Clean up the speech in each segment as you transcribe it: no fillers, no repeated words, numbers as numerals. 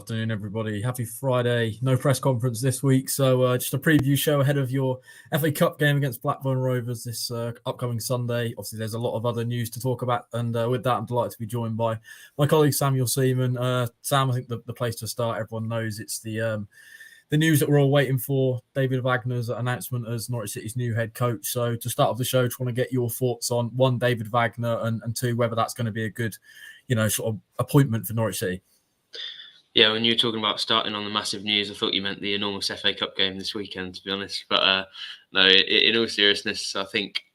afternoon, everybody. Happy Friday. No press conference this week, so just a preview show ahead of your FA Cup game against Blackburn Rovers this upcoming Sunday. Obviously, there's a lot of other news to talk about, and with that, I'm delighted to be joined by my colleague Seaman. Sam, I think the place to start, everyone knows it's the news that we're all waiting for, David Wagner's announcement as Norwich City's new head coach. So to start off the show, just want to get your thoughts on, one, David Wagner, and two, whether that's going to be a good, sort of appointment for Norwich City. Yeah, when you were talking about starting on the massive news, I thought you meant the enormous FA Cup game this weekend, to be honest. But no, in all seriousness, I think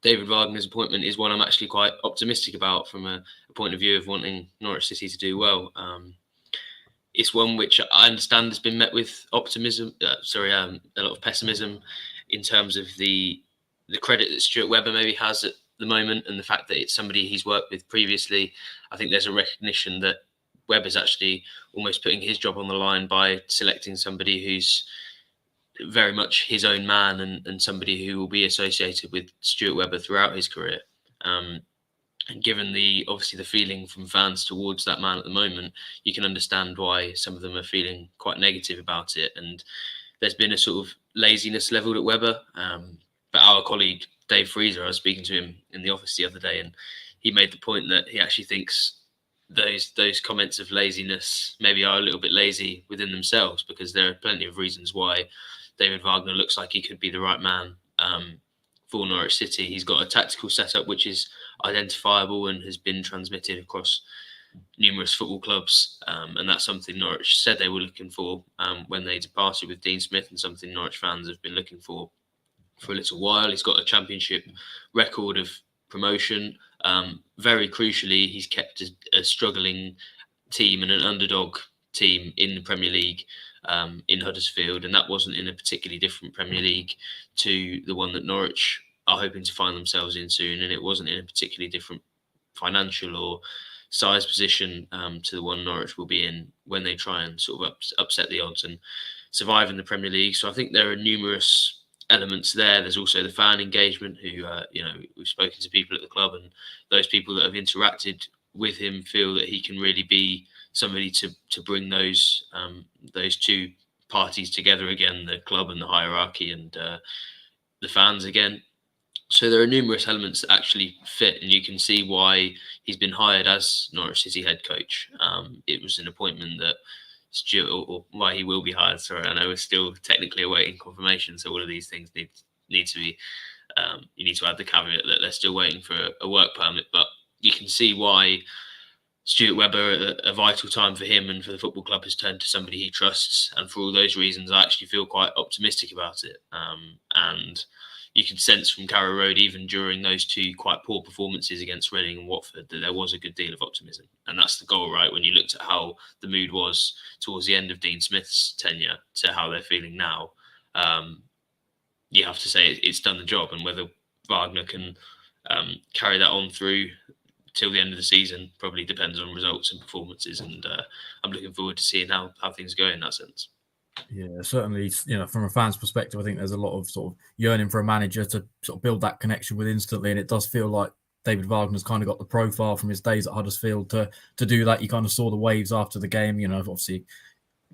David Wagner's appointment is one I'm actually quite optimistic about from a point of view of wanting Norwich City to do well. It's one which I understand has been met with optimism. A lot of pessimism in terms of the credit that Stuart Webber maybe has at the moment, and the fact that it's somebody he's worked with previously. I think there's a recognition that Webber's actually almost putting his job on the line by selecting somebody who's very much his own man and somebody who will be associated with Stuart Webber throughout his career. And given the feeling from fans towards that man at the moment, you can understand why some of them are feeling quite negative about it. And there's been a sort of laziness levelled at Webber. But our colleague Dave Freezer, I was speaking to him in the office the other day, and he made the point that he actually thinks those comments of laziness maybe are a little bit lazy within themselves, because there are plenty of reasons why David Wagner looks like he could be the right man for Norwich City. He's got a tactical setup which is identifiable and has been transmitted across numerous football clubs, and that's something Norwich said they were looking for when they departed with Dean Smith, and something Norwich fans have been looking for a little while. He's got a championship record of promotion. Very crucially, he's kept a struggling team and an underdog team in the Premier League in Huddersfield, and that wasn't in a particularly different Premier League to the one that Norwich are hoping to find themselves in soon, and it wasn't in a particularly different financial or size position to the one Norwich will be in when they try and sort of upset the odds and survive in the Premier League. So I think there are numerous elements there. There's also the fan engagement, who we've spoken to people at the club, and those people that have interacted with him feel that he can really be somebody to bring those two parties together again, the club and the hierarchy, and the fans again. So there are numerous elements that actually fit, and you can see why he's been hired as Norwich City head coach. It was an appointment that Stuart, or why he will be hired. Sorry, I know we're still technically awaiting confirmation, so all of these things need to be. You need to add the caveat that they're still waiting for a work permit, but you can see why Stuart Webber, at a vital time for him and for the football club, has turned to somebody he trusts, and for all those reasons, I actually feel quite optimistic about it. And you can sense from Carrow Road, even during those two quite poor performances against Reading and Watford, that there was a good deal of optimism. And that's the goal, right? When you looked at how the mood was towards the end of Dean Smith's tenure to how they're feeling now, you have to say it's done the job. And whether Wagner can carry that on through till the end of the season probably depends on results and performances. And I'm looking forward to seeing how things go in that sense. Yeah, certainly, from a fan's perspective, I think there's a lot of sort of yearning for a manager to sort of build that connection with instantly. And it does feel like David Wagner's kind of got the profile from his days at Huddersfield to do that. You kind of saw the waves after the game, obviously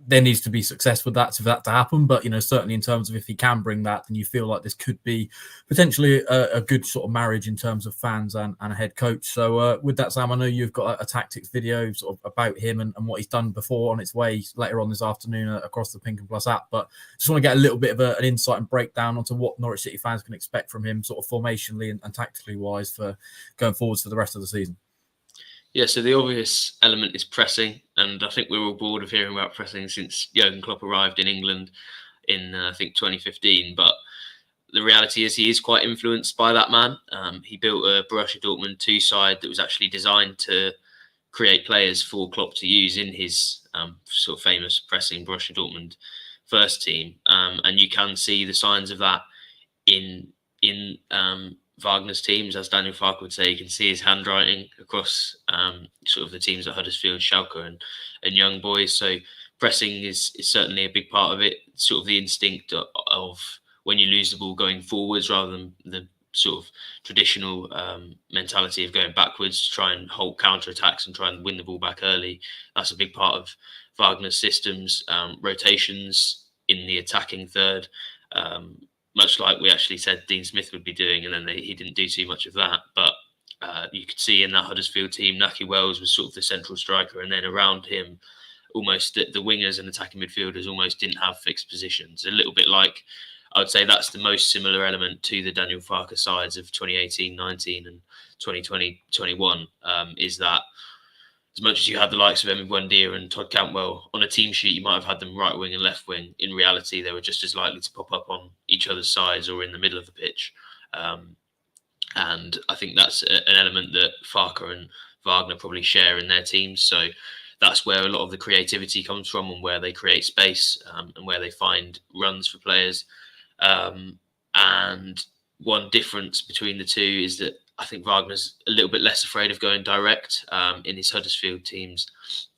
there needs to be success for that to happen. But, certainly in terms of if he can bring that, then you feel like this could be potentially a good sort of marriage in terms of fans and a head coach. So with that, Sam, I know you've got a tactics video sort of about him and what he's done before on its way later on this afternoon across the Pink and Plus app. But just want to get a little bit of an insight and breakdown onto what Norwich City fans can expect from him sort of formationally and tactically wise for going forwards for the rest of the season. Yeah, so the obvious element is pressing, and I think we're all bored of hearing about pressing since Jurgen Klopp arrived in England in, I think, 2015. But the reality is he is quite influenced by that man. He built a Borussia Dortmund 2 side that was actually designed to create players for Klopp to use in his sort of famous pressing Borussia Dortmund first team. And you can see the signs of that in Wagner's teams, as Daniel Farke would say. You can see his handwriting across sort of the teams at Huddersfield, Schalke and Young Boys. So pressing is certainly a big part of it. Sort of the instinct of when you lose the ball going forwards rather than the sort of traditional mentality of going backwards, try and halt counter-attacks and try and win the ball back early. That's a big part of Wagner's systems, rotations in the attacking third, much like we actually said Dean Smith would be doing, and then he didn't do too much of that. But you could see in that Huddersfield team, Naki Wells was sort of the central striker, and then around him, almost the wingers and attacking midfielders almost didn't have fixed positions. A little bit like, I would say that's the most similar element to the Daniel Farke sides of 2018-19 and 2020-21, is that as much as you had the likes of Emi Buendia and Todd Cantwell on a team sheet, you might have had them right wing and left wing. In reality, they were just as likely to pop up on each other's sides or in the middle of the pitch. And I think that's an element that Farke and Wagner probably share in their teams. So that's where a lot of the creativity comes from, and where they create space, and where they find runs for players. And one difference between the two is that I think Wagner's a little bit less afraid of going direct in his Huddersfield teams.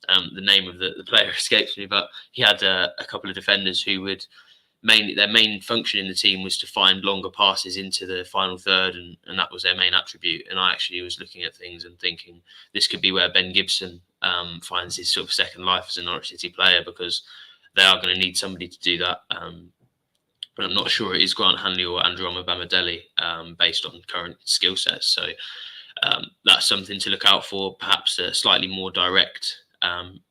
The name of the player escapes me, but he had a couple of defenders who would their main function in the team was to find longer passes into the final third, and that was their main attribute. And I actually was looking at things and thinking this could be where Ben Gibson finds his sort of second life as a Norwich City player, because they are going to need somebody to do that. But I'm not sure it is Grant Hanley or Andrew Bamadelli, based on current skill sets. So that's something to look out for. Perhaps a slightly more direct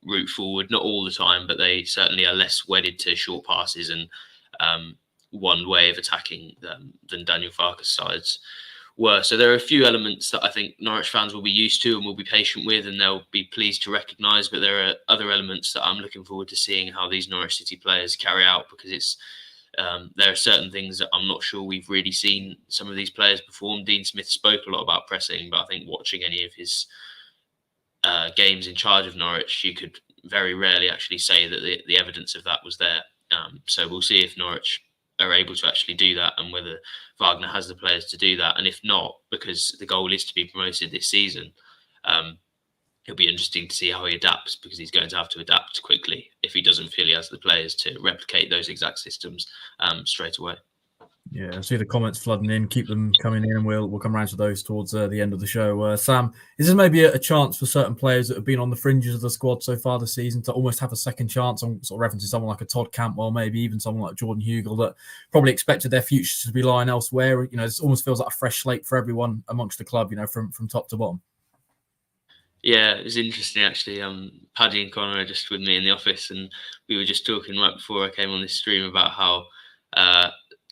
route forward, not all the time, but they certainly are less wedded to short passes and one way of attacking than Daniel Farke's sides were. So there are a few elements that I think Norwich fans will be used to and will be patient with, and they'll be pleased to recognise. But there are other elements that I'm looking forward to seeing how these Norwich City players carry out, because it's there are certain things that I'm not sure we've really seen some of these players perform. Dean Smith spoke a lot about pressing, but I think watching any of his games in charge of Norwich, you could very rarely actually say that the evidence of that was there. So we'll see if Norwich are able to actually do that, and whether Wagner has the players to do that. And if not, because the goal is to be promoted this season, it'll be interesting to see how he adapts, because he's going to have to adapt quickly if he doesn't feel he has the players to replicate those exact systems straight away. Yeah, I see the comments flooding in. Keep them coming in, and we'll come around to those towards the end of the show. Sam, is this maybe a chance for certain players that have been on the fringes of the squad so far this season to almost have a second chance? I'm sort of referencing someone like a Todd Cantwell, maybe even someone like Jordan Hugill, that probably expected their futures to be lying elsewhere. You know, it almost feels like a fresh slate for everyone amongst the club, you know, from top to bottom. Yeah, it was interesting actually. Paddy and Connor are just with me in the office, and we were just talking right before I came on this stream about how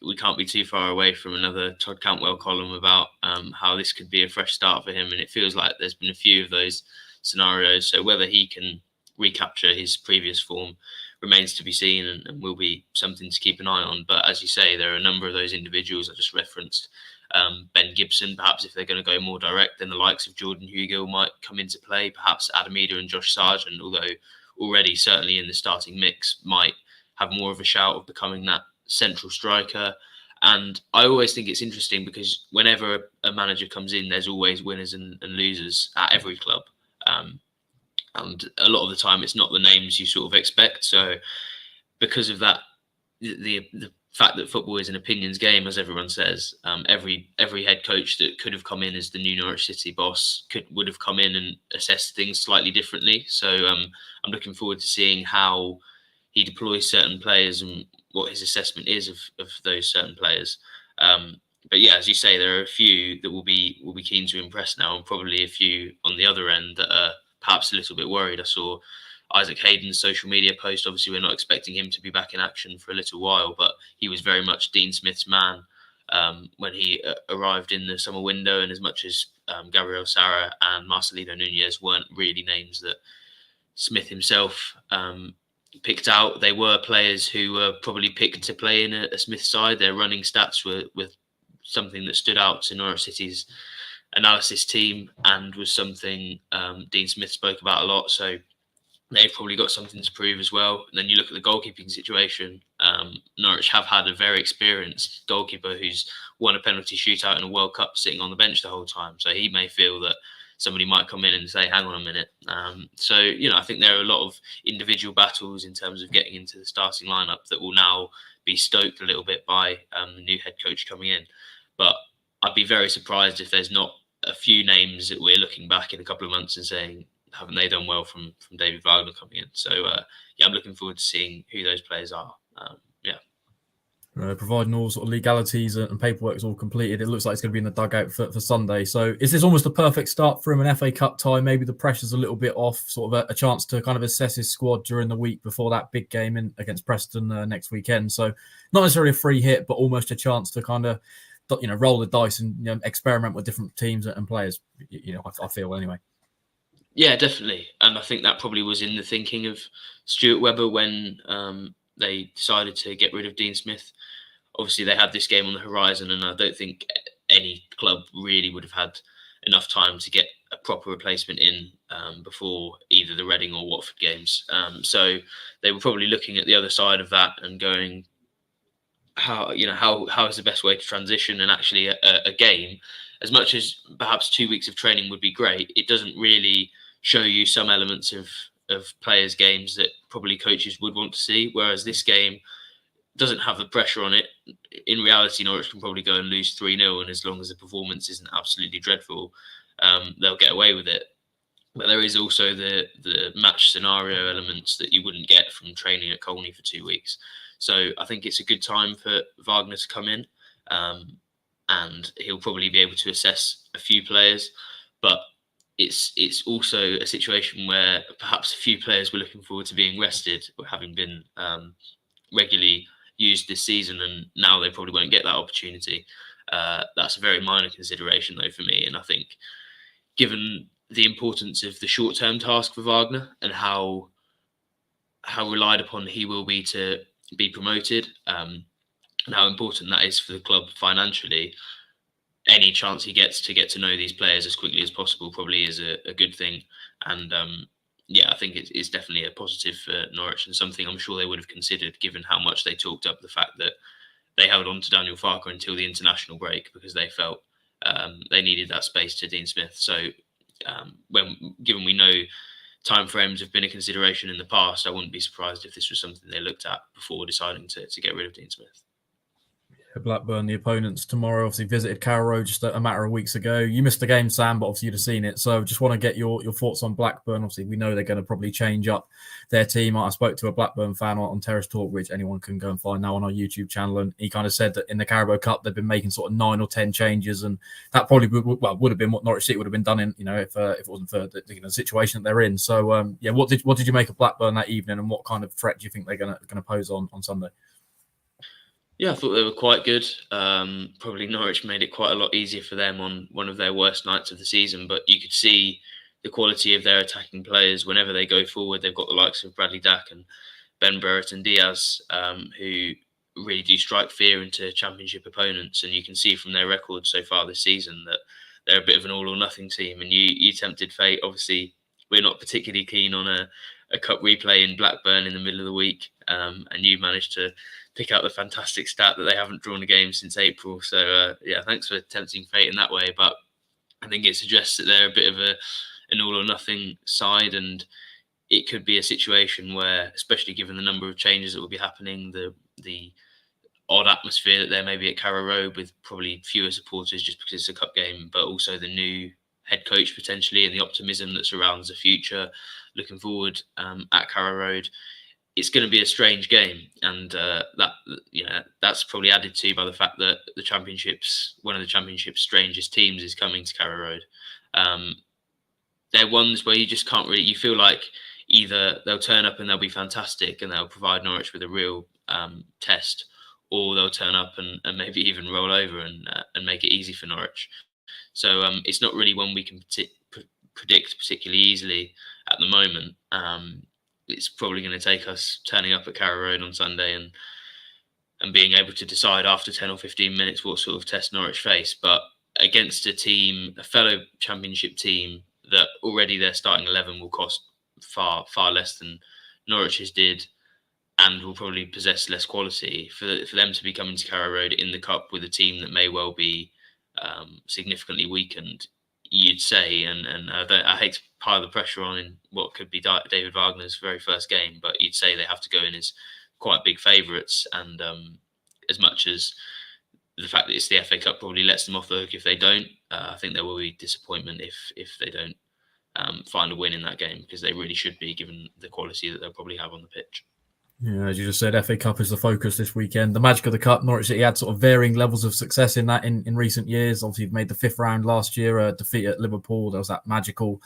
we can't be too far away from another Todd Cantwell column about how this could be a fresh start for him. And it feels like there's been a few of those scenarios. So whether he can recapture his previous form remains to be seen, and will be something to keep an eye on. But as you say, there are a number of those individuals I just referenced. Ben Gibson, perhaps if they're going to go more direct, then the likes of Jordan Hugill might come into play. Perhaps Adam Eder and Josh Sargent, although already certainly in the starting mix, might have more of a shout of becoming that central striker. And I always think it's interesting, because whenever a manager comes in, there's always winners and losers at every club. And a lot of the time, it's not the names you sort of expect. So because of that, the fact that football is an opinions game, as everyone says, every head coach that could have come in as the new Norwich City boss would have come in and assessed things slightly differently. So I'm looking forward to seeing how he deploys certain players and what his assessment is of those certain players. But yeah, as you say, there are a few that will be keen to impress now, and probably a few on the other end that are perhaps a little bit worried. I saw Isaac Hayden's social media post. Obviously, we're not expecting him to be back in action for a little while, but he was very much Dean Smith's man when he arrived in the summer window. And as much as Gabriel Sara and Marcelino Nunez weren't really names that Smith himself picked out, they were players who were probably picked to play in a Smith side. Their running stats were something that stood out to Norwich City's analysis team, and was something Dean Smith spoke about a lot. So they've probably got something to prove as well. And then you look at the goalkeeping situation. Norwich have had a very experienced goalkeeper who's won a penalty shootout in a World Cup sitting on the bench the whole time. So he may feel that somebody might come in and say, hang on a minute. So, you know, I think there are a lot of individual battles in terms of getting into the starting lineup that will now be stoked a little bit by the new head coach coming in. But I'd be very surprised if there's not a few names that we're looking back in a couple of months and saying, haven't they done well from David Wagner coming in? So yeah, I'm looking forward to seeing who those players are. Yeah. Providing all sort of legalities and paperwork is all completed, it looks like it's going to be in the dugout for Sunday. So is this almost a perfect start for him in FA Cup time? Maybe the pressure's a little bit off, sort of a chance to kind of assess his squad during the week before that big game against Preston next weekend. So not necessarily a free hit, but almost a chance to kind of roll the dice and experiment with different teams and players. I feel anyway. Yeah, definitely, and I think that probably was in the thinking of Stuart Webber when they decided to get rid of Dean Smith. Obviously, they had this game on the horizon, and I don't think any club really would have had enough time to get a proper replacement in before either the Reading or Watford games. So they were probably looking at the other side of that and going, how is the best way to transition? And actually, a game, as much as perhaps 2 weeks of training would be great, it doesn't really show you some elements of players' games that probably coaches would want to see. Whereas this game doesn't have the pressure on it. In reality, Norwich can probably go and lose 3-0, and as long as the performance isn't absolutely dreadful, they'll get away with it. But there is also the match scenario elements that you wouldn't get from training at Colney for 2 weeks. So I think it's a good time for Wagner to come in, and he'll probably be able to assess a few players. But it's also a situation where perhaps a few players were looking forward to being rested or having been regularly used this season, and now they probably won't get that opportunity. That's a very minor consideration though for me, and I think given the importance of the short-term task for Wagner and how relied upon he will be to be promoted, and how important that is for the club financially, any chance he gets to get to know these players as quickly as possible probably is a good thing. And yeah, I think it's definitely a positive for Norwich, and something I'm sure they would have considered given how much they talked up the fact that they held on to Daniel Farke until the international break because they felt they needed that space to Dean Smith. So given we know timeframes have been a consideration in the past, I wouldn't be surprised if this was something they looked at before deciding to get rid of Dean Smith. Blackburn, the opponents tomorrow, obviously visited Carrow Road just a matter of weeks ago. You missed the game, Sam, but obviously you'd have seen it. So just want to get your thoughts on Blackburn. Obviously, we know they're going to probably change up their team. I spoke to a Blackburn fan on Terrace Talk, which anyone can go and find now on our YouTube channel. And he kind of said that in the Carrow Cup, they've been making sort of 9 or 10 changes. And that probably would have been what Norwich City would have been done in, if it wasn't for the situation that they're in. So, yeah, what did you make of Blackburn that evening, and what kind of threat do you think they're going to pose on Sunday? Yeah, I thought they were quite good. Probably Norwich made it quite a lot easier for them on one of their worst nights of the season, but you could see the quality of their attacking players whenever they go forward. They've got the likes of Bradley Dack and Ben Brereton Diaz, who really do strike fear into championship opponents, and you can see from their record so far this season that they're a bit of an all or nothing team. And you tempted fate. Obviously, we're not particularly keen on a cup replay in Blackburn in the middle of the week, and you managed to pick out the fantastic stat that they haven't drawn a game since April. So, yeah, thanks for tempting fate in that way. But I think it suggests that they're a bit of an all or nothing side, and it could be a situation where, especially given the number of changes that will be happening, the odd atmosphere that there may be at Carrow Road with probably fewer supporters just because it's a cup game, but also the new head coach potentially and the optimism that surrounds the future looking forward at Carrow Road, it's going to be a strange game, and that's probably added to by the fact that one of the championship's strangest teams is coming to Carrow Road. They're ones where you just can't really. You feel like either they'll turn up and they'll be fantastic and they'll provide Norwich with a real test, or they'll turn up and maybe even roll over and make it easy for Norwich. So it's not really one we can predict particularly easily at the moment. It's probably going to take us turning up at Carrow Road on Sunday and being able to decide after 10 or 15 minutes what sort of test Norwich face. But against a fellow championship team that already their starting 11 will cost far, far less than Norwich's did, and will probably possess less quality, for them to be coming to Carrow Road in the Cup with a team that may well be significantly weakened, you'd say, and I hate to pile the pressure on in what could be David Wagner's very first game, but you'd say they have to go in as quite big favourites. And as much as the fact that it's the FA Cup probably lets them off the hook if they don't. I think there will be disappointment if they don't find a win in that game, because they really should be, given the quality that they'll probably have on the pitch. Yeah, as you just said, FA Cup is the focus this weekend. The magic of the cup, Norwich City had sort of varying levels of success in that in recent years. Obviously, you've made the 5th round last year, a defeat at Liverpool. There was that magical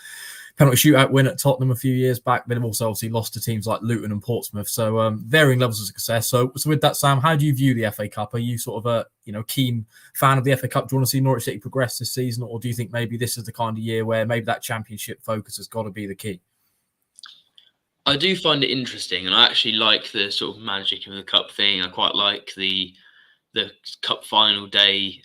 penalty shootout win at Tottenham a few years back. They've also obviously lost to teams like Luton and Portsmouth. So varying levels of success. So with that, Sam, how do you view the FA Cup? Are you sort of a keen fan of the FA Cup? Do you want to see Norwich City progress this season, or do you think maybe this is the kind of year where maybe that championship focus has got to be the key? I do find it interesting, and I actually like the sort of magic of the cup thing. I quite like the cup final day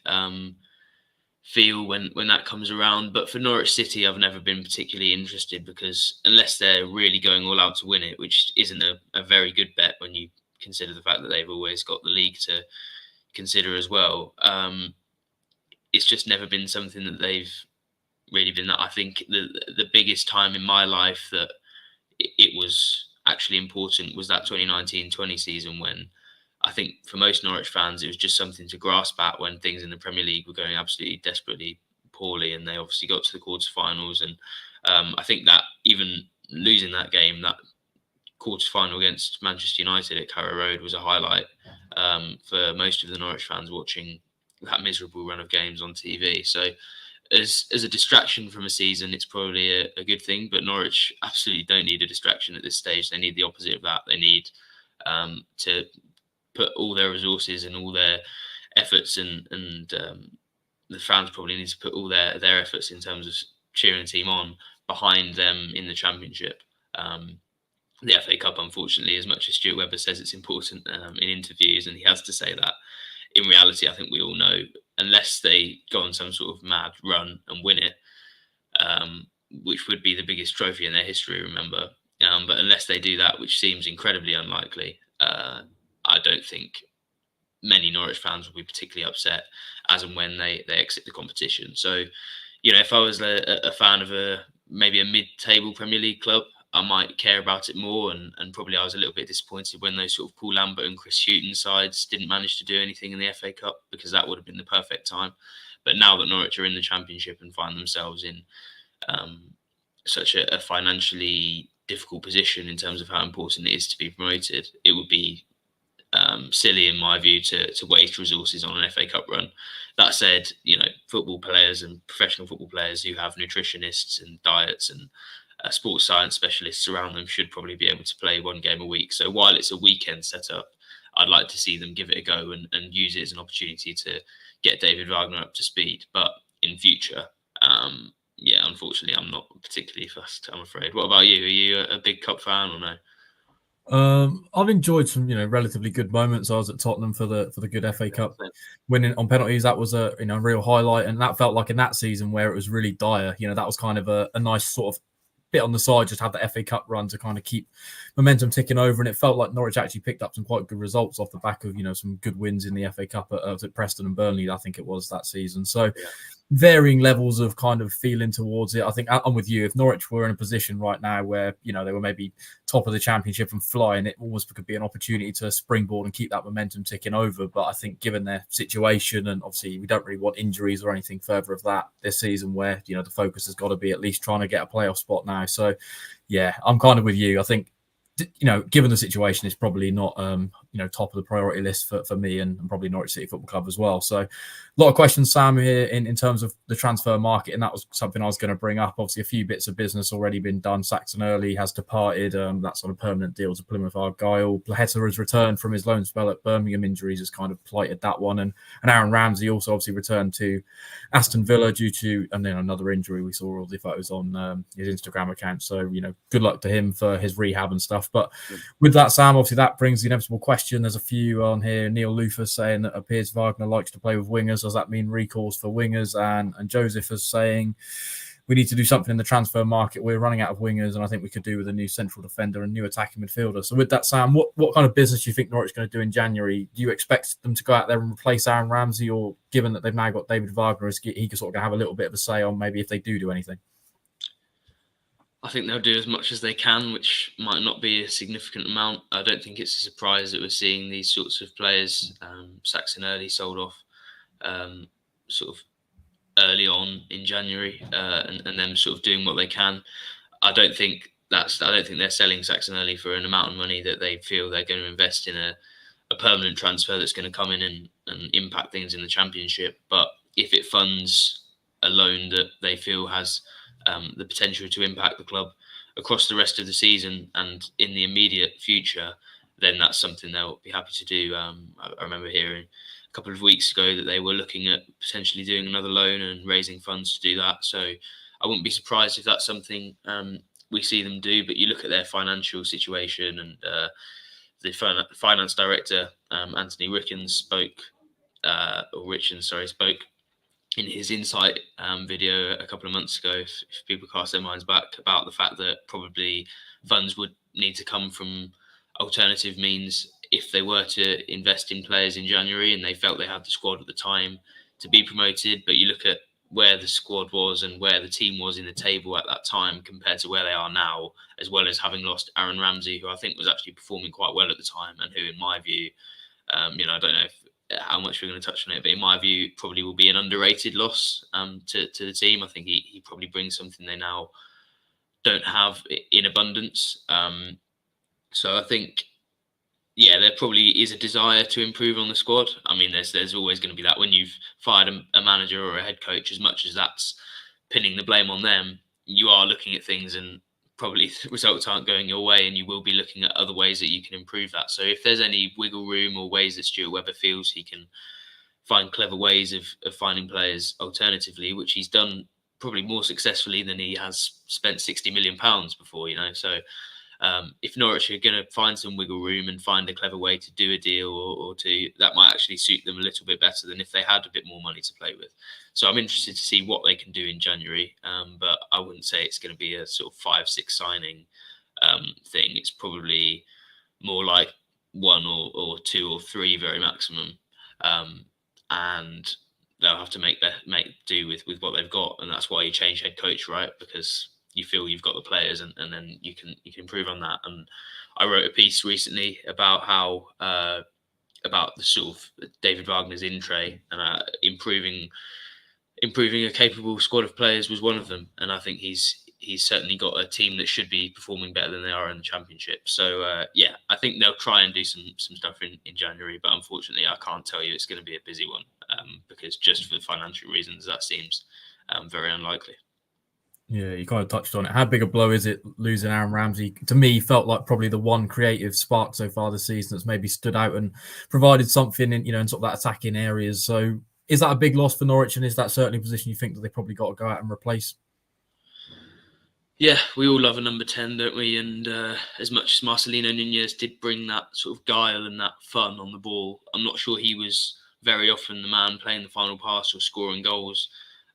feel when that comes around. But for Norwich City, I've never been particularly interested, because unless they're really going all out to win it, which isn't a very good bet when you consider the fact that they've always got the league to consider as well, it's just never been something that they've really been. I think the biggest time in my life that it was actually important was that 2019-20 season, when I think for most Norwich fans it was just something to grasp at, when things in the Premier League were going absolutely desperately poorly, and they obviously got to the quarterfinals. And I think that even losing that game, that quarterfinal against Manchester United at Carrow Road, was a highlight for most of the Norwich fans watching that miserable run of games on TV. So as a distraction from a season, it's probably a good thing. But Norwich absolutely don't need a distraction at this stage. They need the opposite of that. They need to put all their resources and all their efforts, and the fans probably need to put all their efforts in terms of cheering the team on behind them in the Championship. The FA Cup, unfortunately, as much as Stuart Webber says it's important in interviews, and he has to say that, in reality, I think we all know, unless they go on some sort of mad run and win it, which would be the biggest trophy in their history, remember. But unless they do that, which seems incredibly unlikely, I don't think many Norwich fans will be particularly upset as and when they exit the competition. So, if I was a fan of maybe a mid-table Premier League club, I might care about it more, and probably I was a little bit disappointed when those sort of Paul Lambert and Chris Hughton sides didn't manage to do anything in the FA Cup, because that would have been the perfect time. But now that Norwich are in the Championship and find themselves in such a financially difficult position in terms of how important it is to be promoted, it would be silly, in my view, to waste resources on an FA Cup run. That said, football players and professional football players who have nutritionists and diets and sports science specialists around them should probably be able to play one game a week. So while it's a weekend setup, I'd like to see them give it a go and use it as an opportunity to get David Wagner up to speed. But in future, unfortunately, I'm not particularly fussed, I'm afraid. What about you? Are you a big cup fan or no? I've enjoyed some, relatively good moments. I was at Tottenham for the good FA Cup winning on penalties. That was a real highlight, and that felt like in that season where it was really dire. That was kind of a nice sort of bit on the side, just have the FA Cup run to kind of keep momentum ticking over. And it felt like Norwich actually picked up some quite good results off the back of, some good wins in the FA Cup at Preston and Burnley, I think it was that season. So varying levels of kind of feeling towards it. I think I'm with you. If Norwich were in a position right now where, they were maybe top of the Championship and flying, it almost could be an opportunity to springboard and keep that momentum ticking over. But I think given their situation, and obviously we don't really want injuries or anything further of that this season, where, the focus has got to be at least trying to get a playoff spot now. So, yeah, I'm kind of with you. I think, given the situation, it's probably not, top of the priority list for me and probably Norwich City Football Club as well. So a lot of questions, Sam, here in terms of the transfer market. And that was something I was going to bring up. Obviously, a few bits of business already been done. Saxon Early has departed. That's on a permanent deal to Plymouth Argyle. Plaheta has returned from his loan spell at Birmingham. Injuries has kind of plighted that one. And Aaron Ramsey also obviously returned to Aston Villa due to, and then another injury. We saw all the photos on his Instagram account. So, good luck to him for his rehab and stuff. But with that, Sam, obviously that brings the inevitable question. There's a few on here. Neil Luther saying that appears Wagner likes to play with wingers. Does that mean recalls for wingers? And Joseph is saying we need to do something in the transfer market. We're running out of wingers, and I think we could do with a new central defender and new attacking midfielder. So with that, Sam, what kind of business do you think Norwich is going to do in January? Do you expect them to go out there and replace Aaron Ramsey, or given that they've now got David Wagner, is he can sort of have a little bit of a say on maybe if they do anything? I think they'll do as much as they can, which might not be a significant amount. I don't think it's a surprise that we're seeing these sorts of players. Saxon Early sold off sort of early on in January, and them sort of doing what they can. I don't think they're selling Saxon Early for an amount of money that they feel they're going to invest in a permanent transfer that's going to come in and impact things in the Championship. But if it funds a loan that they feel has the potential to impact the club across the rest of the season and in the immediate future, then that's something they'll be happy to do. I remember hearing a couple of weeks ago that they were looking at potentially doing another loan and raising funds to do that. So I wouldn't be surprised if that's something we see them do. But you look at their financial situation, and the finance director, Anthony Rickens, spoke in his Insight video a couple of months ago, if people cast their minds back, about the fact that probably funds would need to come from alternative means if they were to invest in players in January, and they felt they had the squad at the time to be promoted. But you look at where the squad was and where the team was in the table at that time compared to where they are now, as well as having lost Aaron Ramsey, who I think was actually performing quite well at the time, and who, in my view, I don't know how much we're going to touch on it, but in my view, probably will be an underrated loss to the team. I think he probably brings something they now don't have in abundance. So I think, yeah, there probably is a desire to improve on the squad. I mean, there's always going to be that when you've fired a manager or a head coach, as much as that's pinning the blame on them, you are looking at things and probably results aren't going your way, and you will be looking at other ways that you can improve that. So if there's any wiggle room or ways that Stuart Webber feels he can find clever ways of finding players alternatively, which he's done probably more successfully than he has spent £60 million before, so if Norwich are going to find some wiggle room and find a clever way to do a deal or two, that might actually suit them a little bit better than if they had a bit more money to play with. So I'm interested to see what they can do in January, but I wouldn't say it's going to be a sort of 5-6 signing thing. It's probably more like 1 or 2 or 3 very maximum, and they'll have to make do with what they've got, and that's why you change head coach, right? Because you feel you've got the players, and then you can improve on that. And I wrote a piece recently about how about the sort of David Wagner's in tray, and improving a capable squad of players was one of them. And I think he's certainly got a team that should be performing better than they are in the Championship. So yeah, I think they'll try and do some stuff in January, but unfortunately I can't tell you it's going to be a busy one, because just for financial reasons that seems very unlikely. Yeah, you kind of touched on it. How big a blow is it losing Aaron Ramsey? To me, felt like probably the one creative spark so far this season that's maybe stood out and provided something in, in sort of that attacking areas. So is that a big loss for Norwich, and is that certainly a position you think that they probably got to go out and replace? Yeah, we all love a number 10, don't we? And as much as Marcelino Nunez did bring that sort of guile and that fun on the ball, I'm not sure he was very often the man playing the final pass or scoring goals.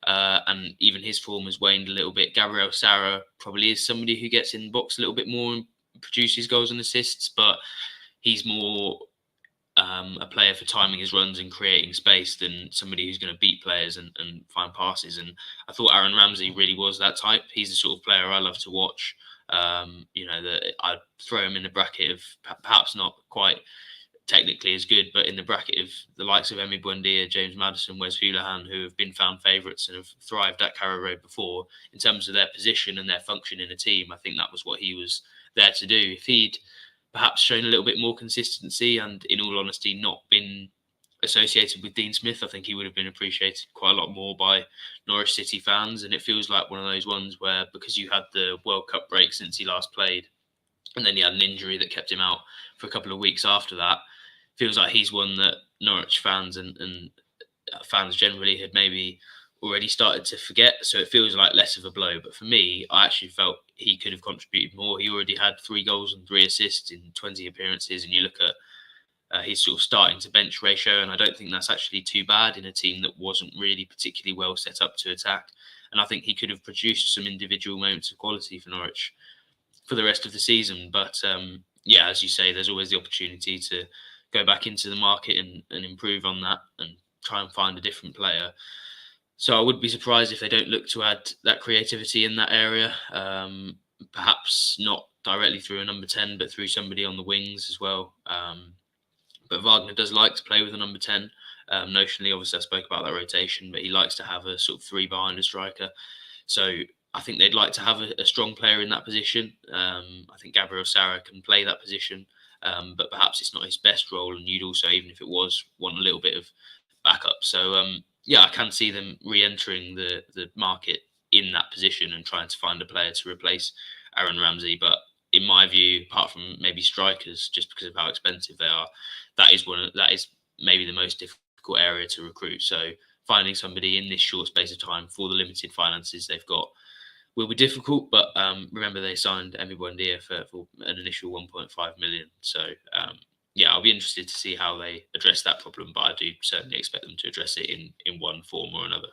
And even his form has waned a little bit. Gabriel Sara probably is somebody who gets in the box a little bit more and produces goals and assists, but he's more a player for timing his runs and creating space than somebody who's going to beat players and find passes. And I thought Aaron Ramsey really was that type. He's the sort of player I love to watch. That I'd throw him in the bracket of perhaps not quite technically as good, but in the bracket of the likes of Emi Buendia, James Maddison, Wes Houlihan, who have been fan favourites and have thrived at Carrow Road before, in terms of their position and their function in a team. I think that was what he was there to do. If he'd perhaps shown a little bit more consistency and, in all honesty, not been associated with Dean Smith, I think he would have been appreciated quite a lot more by Norwich City fans. And it feels like one of those ones where, because you had the World Cup break since he last played, and then he had an injury that kept him out for a couple of weeks after that, feels like he's one that Norwich fans and fans generally had maybe already started to forget. So it feels like less of a blow. But for me, I actually felt he could have contributed more. He already had 3 goals and 3 assists in 20 appearances. And you look at his sort of starting to bench ratio, and I don't think that's actually too bad in a team that wasn't really particularly well set up to attack. And I think he could have produced some individual moments of quality for Norwich for the rest of the season. But yeah, as you say, there's always the opportunity to go back into the market and improve on that and try and find a different player. So I would be surprised if they don't look to add that creativity in that area. Perhaps not directly through a number 10, but through somebody on the wings as well. But Wagner does like to play with a number 10. Notionally, obviously, I spoke about that rotation, but he likes to have a sort of three behind a striker. So I think they'd like to have a strong player in that position. I think Gabriel Sara can play that position, but perhaps it's not his best role. And you'd also, even if it was, want a little bit of backup. So yeah, I can see them re-entering the market in that position and trying to find a player to replace Aaron Ramsey. But in my view, apart from maybe strikers, just because of how expensive they are, that is maybe the most difficult area to recruit. So finding somebody in this short space of time for the limited finances they've got will be difficult. But remember, they signed Emi Buendia for an initial 1.5 million. So yeah, I'll be interested to see how they address that problem. But I do certainly expect them to address it in one form or another.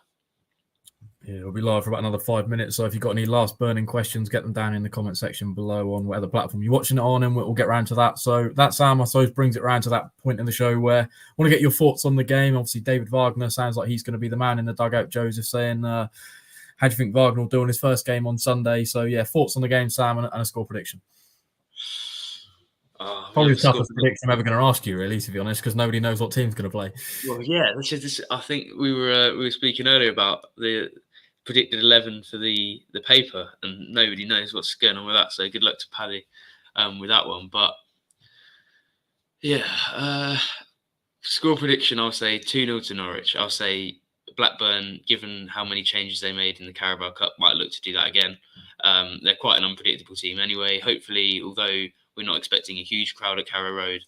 Yeah, we'll be live for about another 5 minutes. So if you've got any last burning questions, get them down in the comment section below on whatever platform you're watching it on, and we'll get around to that. So that, Sam, I suppose, brings it around to that point in the show where I want to get your thoughts on the game. Obviously, David Wagner sounds like he's going to be the man in the dugout. Joseph saying, how do you think Wagner will do in his first game on Sunday? So yeah, thoughts on the game, Sam, and a score prediction. Probably the toughest prediction I'm ever going to ask you, really, to be honest, because nobody knows what team's going to play. Well, yeah, I think we were speaking earlier about the predicted 11 for the paper, and nobody knows what's going on with that. So good luck to Paddy with that one. But yeah, score prediction, I'll say 2-0 to Norwich. I'll say Blackburn, given how many changes they made in the Carabao Cup, might look to do that again. They're quite an unpredictable team anyway. Hopefully, although we're not expecting a huge crowd at Carrow Road,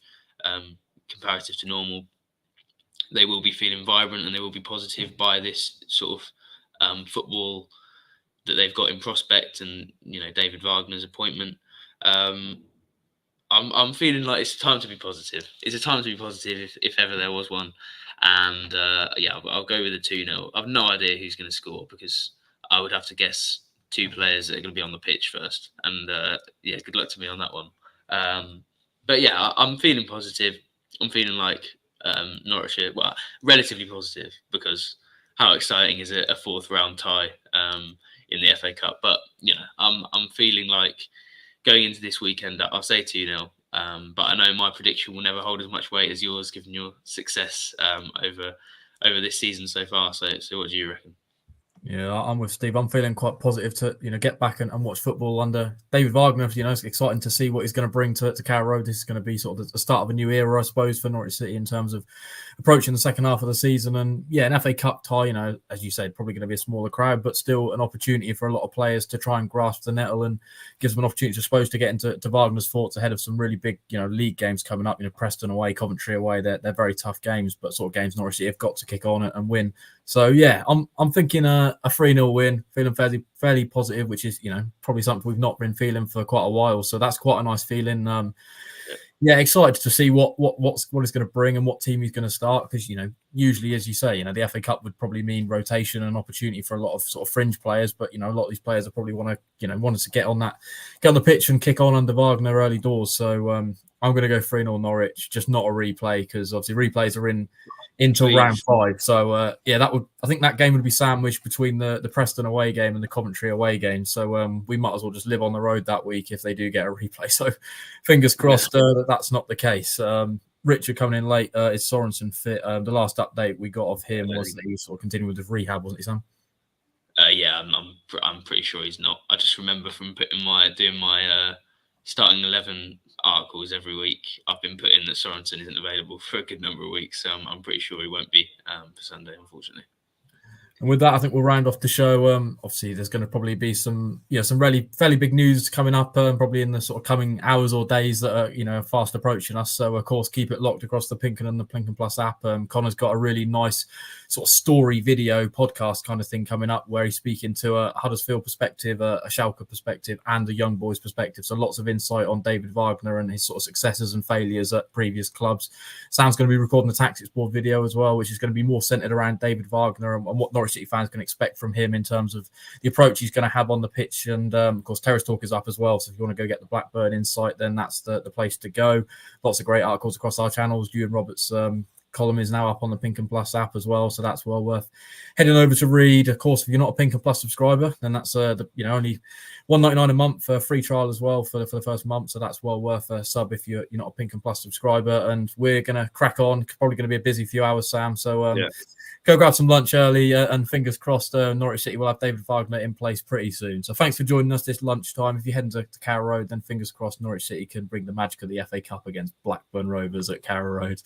comparative to normal, they will be feeling vibrant and they will be positive by this sort of football that they've got in prospect, and David Wagner's appointment. I'm feeling like it's a time to be positive. It's a time to be positive if ever there was one. And yeah, I'll go with a 2-0. I've no idea who's going to score because I would have to guess two players that are going to be on the pitch first. And yeah, good luck to me on that one. But yeah, I'm feeling positive. I'm feeling like Norwich are, well, relatively positive, because how exciting is it, a fourth round tie in the FA Cup? But I'm feeling like going into this weekend, I'll say 2-0. But I know my prediction will never hold as much weight as yours, given your success over this season so far. So what do you reckon? Yeah, I'm with Steve. I'm feeling quite positive to get back and watch football under David Wagner. It's exciting to see what he's going to bring to Carrow Road. This is going to be sort of the start of a new era, I suppose, for Norwich City in terms of approaching the second half of the season. And yeah, an FA Cup tie, as you said, probably going to be a smaller crowd, but still an opportunity for a lot of players to try and grasp the nettle, and gives them an opportunity, I suppose, to get into Wagner's thoughts ahead of some really big, league games coming up. Preston away, Coventry away. They're very tough games, but sort of games Norwich City have got to kick on and win. So yeah, I'm thinking a 3-0 win, feeling fairly positive, which is probably something we've not been feeling for quite a while. So that's quite a nice feeling. Yeah, excited to see what it's going to bring and what team he's going to start, because usually, as you say, the FA Cup would probably mean rotation and opportunity for a lot of sort of fringe players, but a lot of these players will probably want to get on the pitch and kick on under Wagner early doors. So I'm going to go 3-0 Norwich, just not a replay, because obviously replays are until round 5. So yeah, I think that game would be sandwiched between the Preston away game and the Coventry away game. So we might as well just live on the road that week if they do get a replay. So fingers crossed that's not the case. Richard coming in late. Is Sorensen fit? The last update we got of him was that he was sort of continuing with his rehab, wasn't he, Sam? Yeah, I'm pretty sure he's not. I just remember from doing my starting 11 articles every week, I've been putting that Sorensen isn't available for a good number of weeks. So I'm pretty sure he won't be for Sunday, unfortunately. And with that, I think we'll round off the show. Obviously, there's going to probably be some really fairly big news coming up, probably in the sort of coming hours or days that are, fast approaching us. So, of course, keep it locked across the Pinken and the Plinken Plus app. Connor's got a really nice sort of story video podcast kind of thing coming up, where he's speaking to a Huddersfield perspective, a Schalke perspective, and a young boys perspective. So lots of insight on David Wagner and his sort of successes and failures at previous clubs. Sam's going to be recording the Tactics Board video as well, which is going to be more centered around David Wagner and what Norwich City fans can expect from him in terms of the approach he's going to have on the pitch. And of course, Terrace Talk is up as well. So if you want to go get the Blackburn insight, then that's the place to go. Lots of great articles across our channels. You and Robert's column is now up on the Pink and Plus app as well, so that's well worth heading over to read. Of course, if you're not a Pink and Plus subscriber, then that's only $1.99 a month for a free trial as well for the first month, so that's well worth a sub if you're not a Pink and Plus subscriber. And we're gonna crack on. Probably going to be a busy few hours, Sam. So go grab some lunch early, and fingers crossed, Norwich City will have David Wagner in place pretty soon. So thanks for joining us this lunchtime. If you're heading to Carrow Road, then fingers crossed Norwich City can bring the magic of the FA Cup against Blackburn Rovers at Carrow Road.